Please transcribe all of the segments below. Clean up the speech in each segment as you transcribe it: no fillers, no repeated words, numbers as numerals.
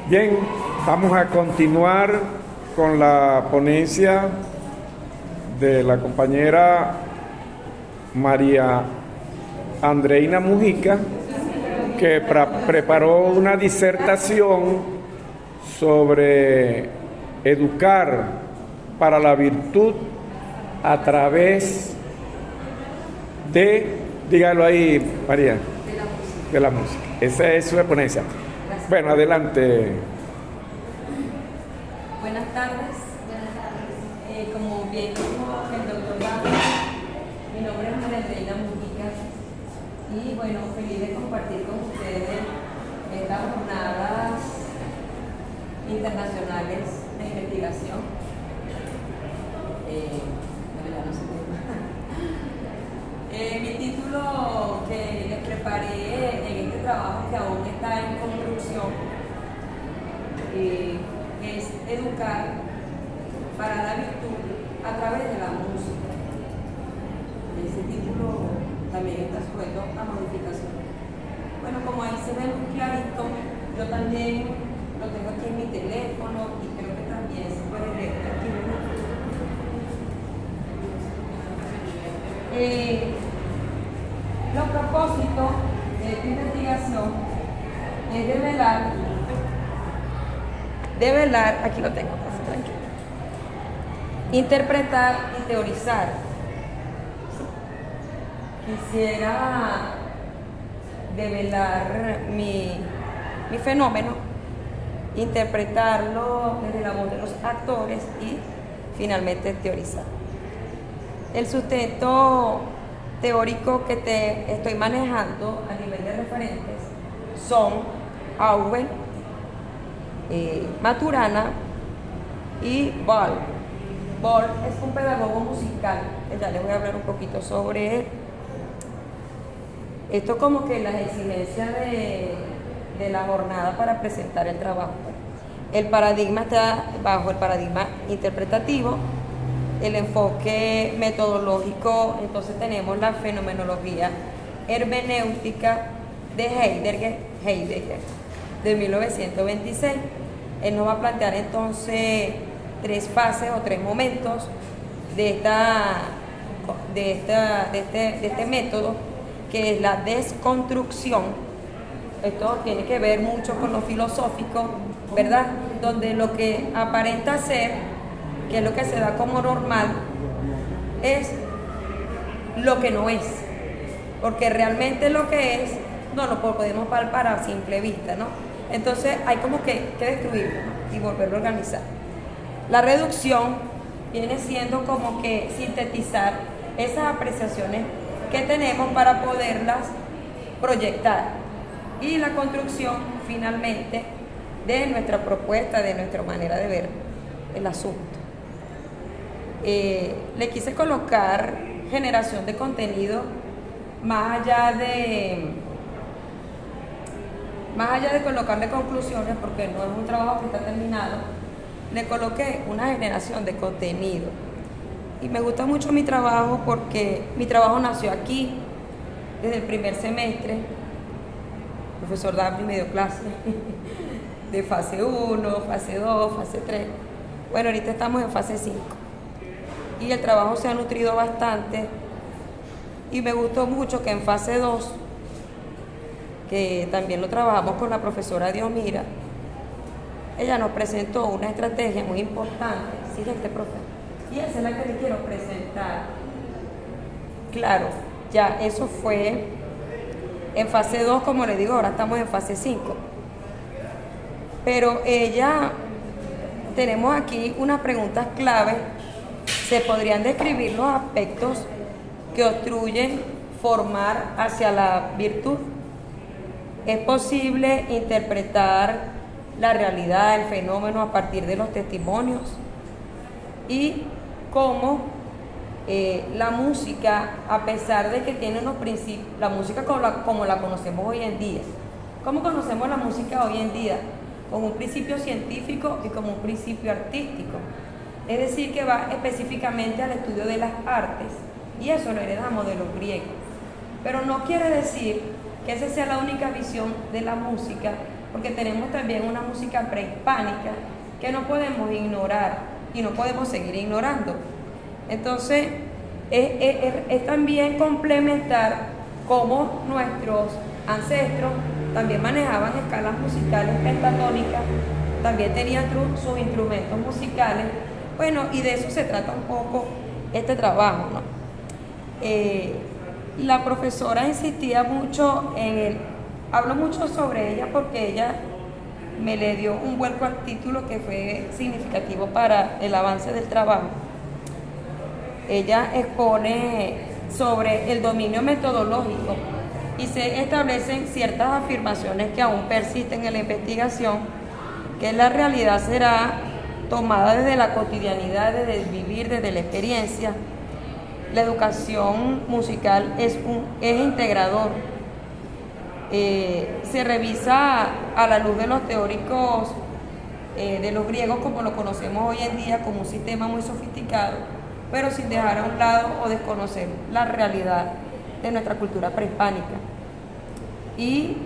Bien, vamos a continuar con la ponencia de la compañera María Andreina Mujica, que preparó una disertación sobre educar para la virtud a través de, dígalo ahí, María, de la música. Esa es su ponencia. Bueno, adelante. Buenas tardes. Como bien dijo el doctor Vázquez, mi nombre es María Andreina Mujica y bueno, feliz de compartir con ustedes estas jornadas internacionales de investigación. Ya no sé mi título que les preparé en este trabajo que aún está en construcción es educar para la virtud a través de la música. Ese título también está sujeto a modificación. Bueno, como ahí se ve muy clarito, yo también lo tengo aquí en mi teléfono y creo que también se puede leer aquí. Los propósitos de esta investigación es develar, aquí lo tengo, tranquilo, interpretar y teorizar. Quisiera develar mi fenómeno, interpretarlo desde la voz de los actores y finalmente teorizar. El sustento teórico que te estoy manejando a nivel de referentes son Auwel, Maturana y Ball. Ball es un pedagogo musical, ya les voy a hablar un poquito sobre él. Esto como que las exigencias de la jornada para presentar el trabajo. El paradigma está bajo el paradigma interpretativo, el enfoque metodológico. Entonces tenemos la fenomenología hermenéutica de Heidegger de 1926. Él nos va a plantear entonces tres fases o tres momentos de este método, que es la desconstrucción. Esto tiene que ver mucho con lo filosófico, ¿verdad? Donde lo que aparenta ser, que es lo que se da como normal, es lo que no es, porque realmente lo que es no lo podemos palpar a simple vista, ¿no? Entonces hay como que destruirlo, ¿no? Y volverlo a organizar. La reducción viene siendo como que sintetizar esas apreciaciones que tenemos para poderlas proyectar, y la construcción finalmente de nuestra propuesta, de nuestra manera de ver el asunto. Le quise colocar generación de contenido más allá de colocarle conclusiones, porque no es un trabajo que está terminado. Le coloqué una generación de contenido y me gusta mucho mi trabajo porque mi trabajo nació aquí desde el primer semestre. El profesor Daphne me dio clase de fase 1, fase 2, fase 3. Bueno, ahorita estamos en fase 5 y el trabajo se ha nutrido bastante, y me gustó mucho que en fase 2, que también lo trabajamos con la profesora Diosmira, ella nos presentó una estrategia muy importante. Siguiente, profe. Y esa es la que le quiero presentar. Claro, ya eso fue en fase 2, como le digo, ahora estamos en fase 5. Pero tenemos aquí unas preguntas clave. Se podrían describir los aspectos que obstruyen formar hacia la virtud. Es posible interpretar la realidad, el fenómeno a partir de los testimonios, y cómo la música, a pesar de que tiene unos principios, la música como la conocemos hoy en día. ¿Cómo conocemos la música hoy en día? Con un principio científico y como un principio artístico. Es decir, que va específicamente al estudio de las artes, y eso lo heredamos de los griegos. Pero no quiere decir que esa sea la única visión de la música, porque tenemos también una música prehispánica que no podemos ignorar y no podemos seguir ignorando. Entonces, es también complementar cómo nuestros ancestros también manejaban escalas musicales pentatónicas, también tenían sus instrumentos musicales. Bueno, y de eso se trata un poco este trabajo, ¿no? La profesora insistía mucho hablo mucho sobre ella porque ella me le dio un vuelco al título que fue significativo para el avance del trabajo. Ella expone sobre el dominio metodológico y se establecen ciertas afirmaciones que aún persisten en la investigación, que la realidad será tomada desde la cotidianidad, desde el vivir, desde la experiencia. La educación musical es integrador. Se revisa a la luz de los teóricos de los griegos, como lo conocemos hoy en día, como un sistema muy sofisticado, pero sin dejar a un lado o desconocer la realidad de nuestra cultura prehispánica. Y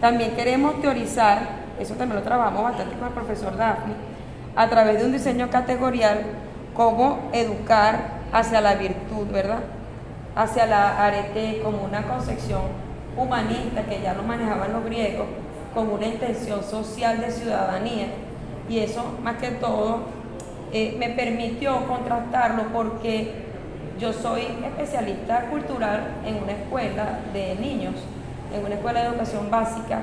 también queremos teorizar, eso también lo trabajamos bastante con el profesor Daphne, a través de un diseño categorial, cómo educar hacia la virtud, ¿verdad? Hacia la arete como una concepción humanista que ya lo manejaban los griegos, con una intención social de ciudadanía. Y eso, más que todo, me permitió contrastarlo porque yo soy especialista cultural en una escuela de niños, en una escuela de educación básica,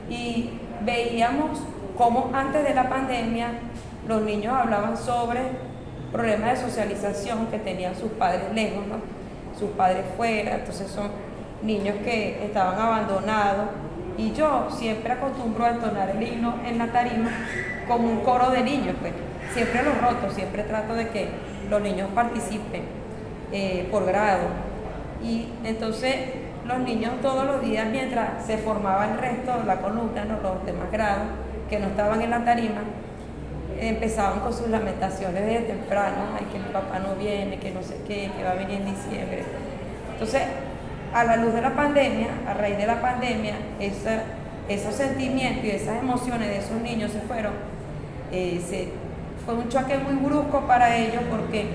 y veíamos cómo antes de la pandemia los niños hablaban sobre problemas de socialización que tenían sus padres lejos, ¿no? Sus padres fuera, entonces son niños que estaban abandonados, y yo siempre acostumbro a entonar el himno en la tarima como un coro de niños, pues siempre lo roto, siempre trato de que los niños participen por grado, y entonces los niños todos los días, mientras se formaba el resto de la columna, ¿no? Los demás grados que no estaban en la tarima, empezaban con sus lamentaciones desde temprano, ay, que mi papá no viene, que no sé qué, que va a venir en diciembre. Entonces, a la luz de la pandemia, a raíz de la pandemia, esos sentimientos y esas emociones de esos niños se fueron. Fue un choque muy brusco para ellos porque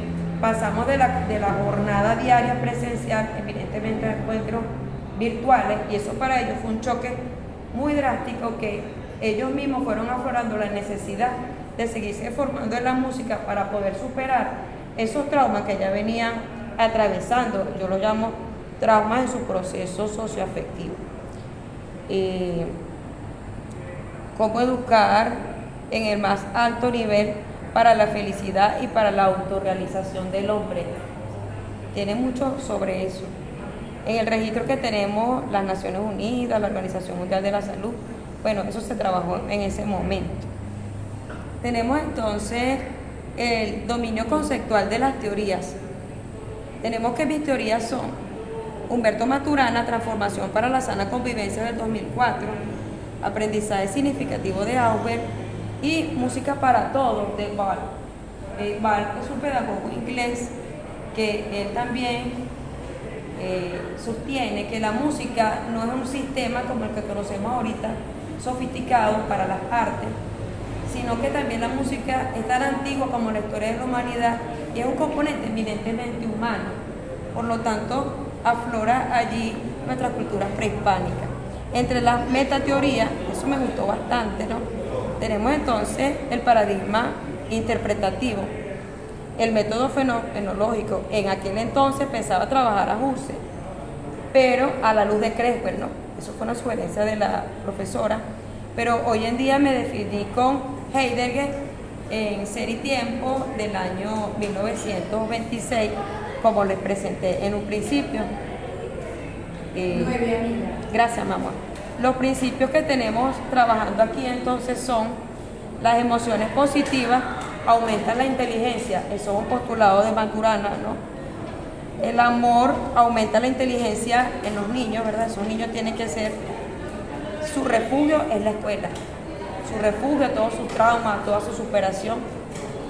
pasamos de la jornada diaria presencial, evidentemente, a encuentros virtuales, y eso para ellos fue un choque muy drástico, que ellos mismos fueron aflorando la necesidad de seguirse formando en la música para poder superar esos traumas que ya venían atravesando. Yo lo llamo traumas en su proceso socioafectivo. Cómo educar en el más alto nivel para la felicidad y para la autorrealización del hombre. Tiene mucho sobre eso. En el registro que tenemos las Naciones Unidas, la Organización Mundial de la Salud, bueno, eso se trabajó en ese momento. Tenemos entonces el dominio conceptual de las teorías. Tenemos que mis teorías son Humberto Maturana, Transformación para la Sana Convivencia del 2004, Aprendizaje Significativo de Auber, y Música para Todos de Ball. Ball es un pedagogo inglés que él también sostiene que la música no es un sistema como el que conocemos ahorita, sofisticado para las artes, sino que también la música es tan antigua como la historia de la humanidad y es un componente eminentemente humano. Por lo tanto, aflora allí nuestras culturas prehispánicas. Entre las metateorías, eso me gustó bastante, ¿no? Tenemos entonces el paradigma interpretativo, el método fenomenológico. En aquel entonces pensaba trabajar a Husserl, pero a la luz de Kresper, ¿no? Eso fue una sugerencia de la profesora, pero hoy en día me definí con Heidegger en Ser y Tiempo del año 1926, como les presenté en un principio. Gracias, mamá. Los principios que tenemos trabajando aquí entonces son: las emociones positivas aumentan la inteligencia, eso es un postulado de Maturana, ¿no? El amor aumenta la inteligencia en los niños, ¿verdad? Esos niños tienen que ser, su refugio es la escuela, su refugio, todos sus traumas, toda su superación,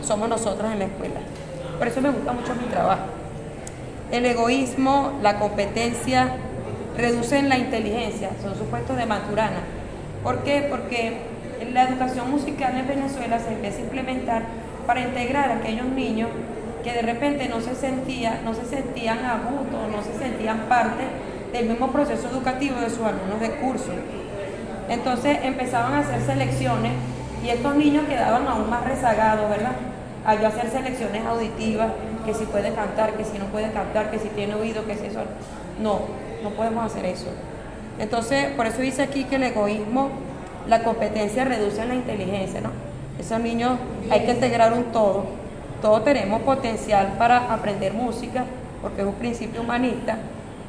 somos nosotros en la escuela. Por eso me gusta mucho mi trabajo. El egoísmo, la competencia, reducen la inteligencia, son supuestos de Maturana. ¿Por qué? Porque la educación musical en Venezuela se empieza a implementar para integrar a aquellos niños que de repente no se sentían a gusto, no se sentían parte del mismo proceso educativo de sus alumnos de curso. Entonces empezaban a hacer selecciones y estos niños quedaban aún más rezagados, ¿verdad? A yo hacer selecciones auditivas, que si puede cantar, que si no puede cantar, que si tiene oído, que si eso. No podemos hacer eso. Entonces, por eso dice aquí que el egoísmo, la competencia reduce la inteligencia, ¿no? Esos niños hay que integrar un todo. Todos tenemos potencial para aprender música, porque es un principio humanista,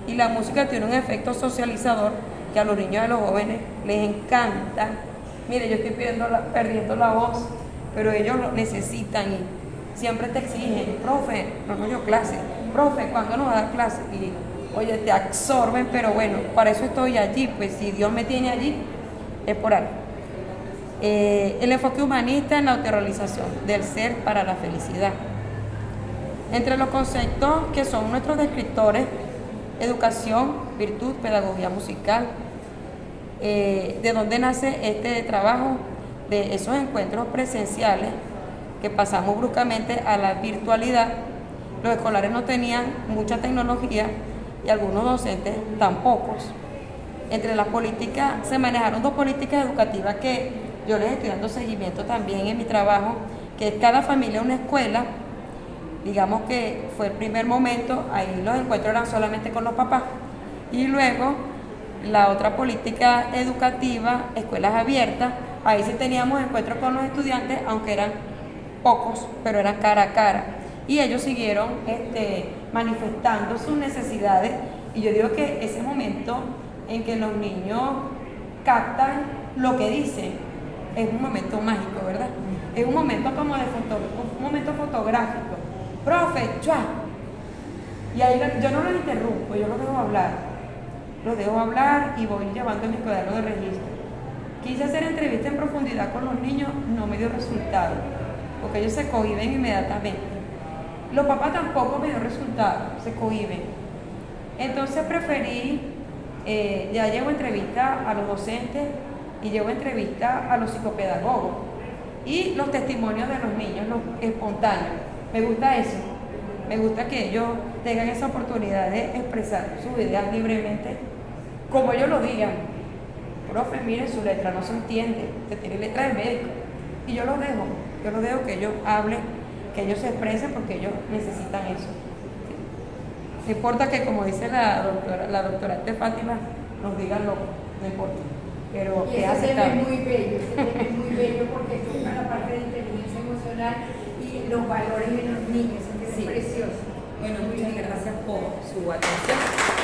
y la música tiene un efecto socializador que a los niños y a los jóvenes les encanta. Mire, yo estoy perdiendo la voz, pero ellos lo necesitan y siempre te exigen, profe, no yo clase, profe, ¿cuándo nos va a dar clase? Y oye, te absorben, pero bueno, para eso estoy allí, pues si Dios me tiene allí, es por algo. El enfoque humanista en la autorrealización del ser para la felicidad. Entre los conceptos que son nuestros descriptores, educación, virtud, pedagogía musical. ¿De dónde nace este trabajo? De esos encuentros presenciales que pasamos bruscamente a la virtualidad. Los escolares no tenían mucha tecnología y algunos docentes tampoco. Entre las políticas, se manejaron dos políticas educativas que yo les estoy dando seguimiento también en mi trabajo, que es cada familia una escuela. Digamos que fue el primer momento, ahí los encuentros eran solamente con los papás. Y luego la otra política educativa, escuelas abiertas, ahí sí teníamos encuentros con los estudiantes, aunque eran pocos, pero eran cara a cara. Y ellos siguieron manifestando sus necesidades. Y yo digo que ese momento en que los niños captan lo que dicen, es un momento mágico, ¿verdad? Es un momento como un momento fotográfico. Profe, ¡chua! Y ahí yo no los interrumpo, yo los dejo hablar. Los dejo hablar y voy llevando mi cuaderno de registro. Quise hacer entrevista en profundidad con los niños, no me dio resultado, porque ellos se cohiben inmediatamente. Los papás tampoco me dio resultado, se cohiben. Entonces preferí, ya llevo entrevista a los docentes y llevo entrevista a los psicopedagogos y los testimonios de los niños, los espontáneos. Me gusta eso, me gusta que ellos tengan esa oportunidad de expresar sus ideas libremente, como ellos lo digan. Profe, mire, su letra no se entiende, usted tiene letra de médico. Y yo los dejo que ellos hablen, que ellos se expresen porque ellos necesitan eso. No importa que, como dice la doctora Fátima, nos digan loco, no importa. Pero y es ese tema aceptable. es muy bello, ese tema es muy bello porque toca la parte de inteligencia emocional y los valores de los niños, es Sí. precioso. Bueno, muchas gracias por su atención.